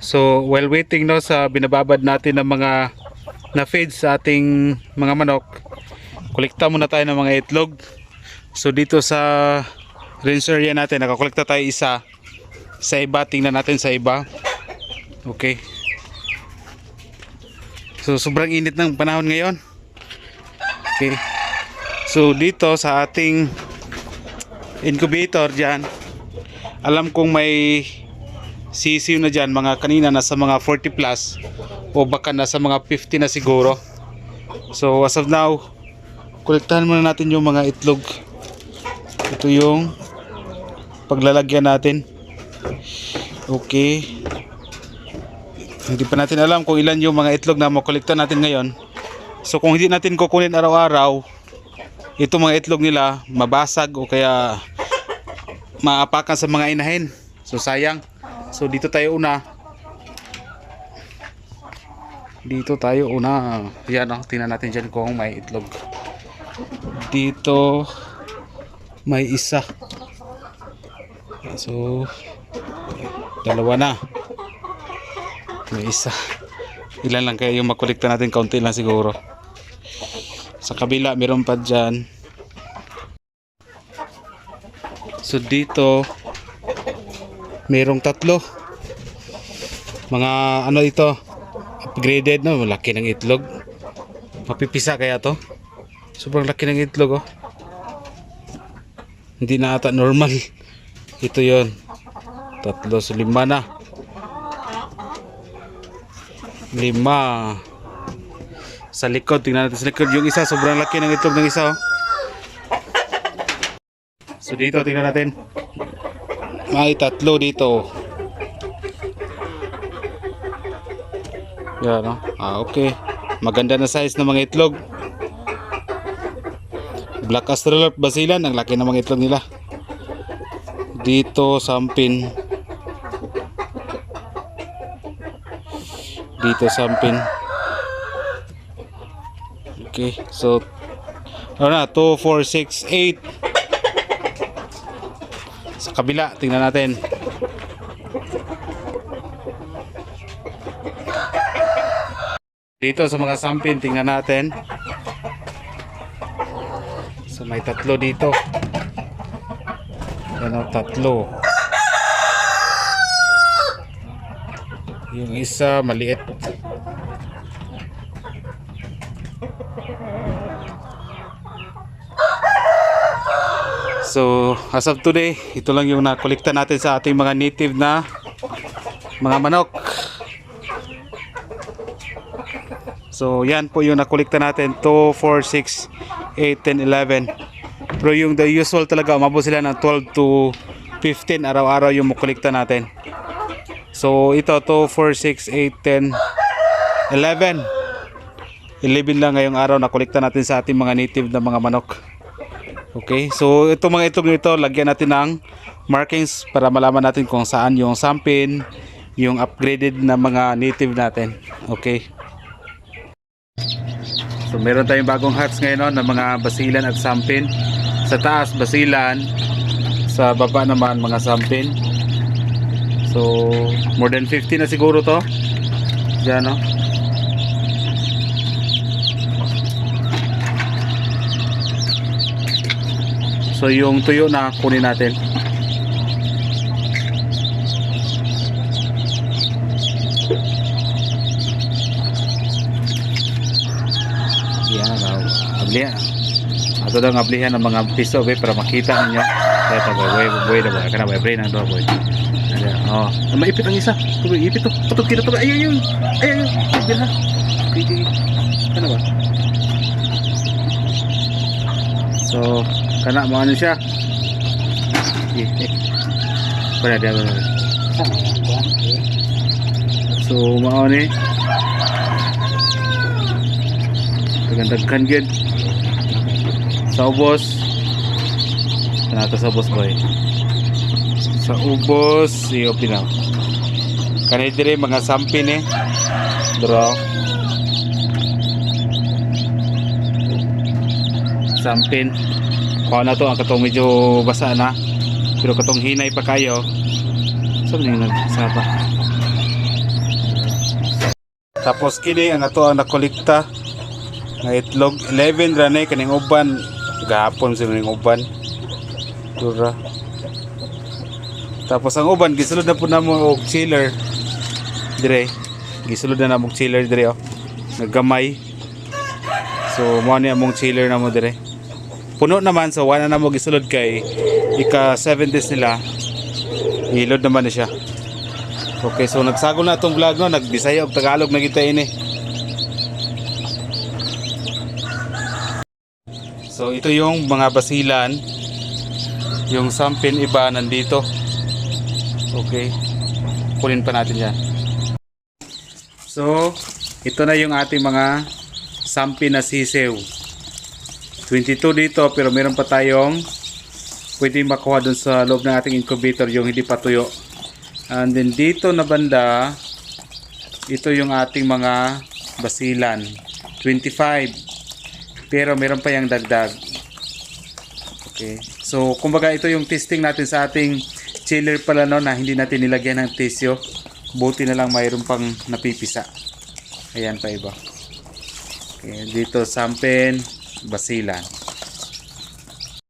So while waiting no sa binababad natin ng mga na feed sa ating mga manok, kolekta muna tayo ng mga itlog. So dito sa range area natin nakakolekta tayo isa. Sa iba tingnan natin sa iba. Okay. So sobrang init ng panahon ngayon. Okay. So dito sa ating incubator dyan, alam kong may sisiw na dyan, mga kanina nasa mga 40 plus o baka nasa mga 50 na siguro. So as of now, kolektahan muna natin yung mga itlog. Ito yung paglalagyan natin. Okay. Hindi pa natin alam kung ilan yung mga itlog na makolekta natin ngayon. So kung hindi natin kukunin araw-araw, itong mga itlog nila mabasag o kaya maapakan sa mga inahin. So sayang. So dito tayo una. Yan o, tingnan natin dyan kung may itlog. Dito may isa. So dalawa na. May isa. Ilan lang kaya yung makolekta natin? Kaunti lang siguro. Sa kabila meron pa dyan. So dito merong tatlo. Mga ano ito, upgraded na, malaki ng itlog. Mapipisa kaya to? Sobrang laki ng itlog oh. Hindi na ata normal. Ito yon. Tatlo, so lima na. Lima. Sa likod, tingnan natin sa likod. Yung isa, sobrang laki ng itlog ng isa oh. So dito, tingnan natin. May tatlo dito. Yan no? Okay. Maganda na size ng mga itlog. Black Australorp Basilan, ang laki ng mga itlog nila. Dito sampin. Dito sampin. Okay, so ano na, 2, 4, 6, 8. Sa kabila, tingnan natin. Dito sa mga sampin, tingnan natin. So may tatlo dito. Ano, tatlo. Yung isa maliit. So as of today, ito lang yung nakolekta natin sa ating mga native na mga manok. So yan po yung nakolekta natin, 2, 4, 6, 8, 10, 11. Pero yung the usual talaga, umabot sila ng 12 to 15 araw-araw yung makolekta natin. So ito, 2, 4, 6, 8, 10, 11. 11 lang ngayong araw nakolekta natin sa ating mga native na mga manok. Okay, so itong mga itlog nito, lagyan natin ng markings para malaman natin kung saan yung sampin, yung upgraded na mga native natin. Okay. So meron tayong bagong hats ngayon ng mga basilan at sampin. Sa taas basilan, sa baba naman mga sampin. So more than 50 na siguro to. Diyan no. So yung tuyo na kunin natin. Yan, ablihan. Ato daw ang ablihan ng mga piso para makita ninyo. Kaya ito boy na ba? Kana ba brain ang do boy. Oh, maipit ang isa. Tuloy ipit to. Patut kita to. Ay. Bila. Okay. Kana ba? So kana mo ano siya. Para dia. So mao ni. Daghan gid. Sa ubos. Kanata sa ubos boy. Sa ubos, iyo pinaw. Kanay dire mga sampin Bro. Sampin. Kuha na to, ang katong medyo basa na. Pero katong hinay pa kayo. Saan yung nagsaba? Tapos kini ang ato ang nakolekta nga itlog 11 ra na kaning uban gahapon sila ning uban dura. Tapos ang uban gisulod na po namo og chiller dire, gisulod na namo og chiller dire oh naggamay. So mo ni among chiller namo dire puno naman, so wala na mo gisulod kay ika 7 days nila ilod naman na siya. Okay, so nagsagol na itong vlog no, nagbisaya og Tagalog na kita ini. So ito yung mga basilan, yung sampin iba nandito. Okay, kunin pa natin yan. So ito na yung ating mga sampin na sisew, 22 dito, pero meron pa tayong pwede makuha dun sa loob ng ating incubator yung hindi pa tuyo. And then dito na banda, ito yung ating mga basilan, 25, pero meron pa yung dagdag. Okay, so kumbaga ito yung testing natin sa ating chiller pala no, na hindi natin nilagyan ng tissue. Buti na lang mayroon pang napipisa. Ayan pa iba. Okay, dito sampin basilan.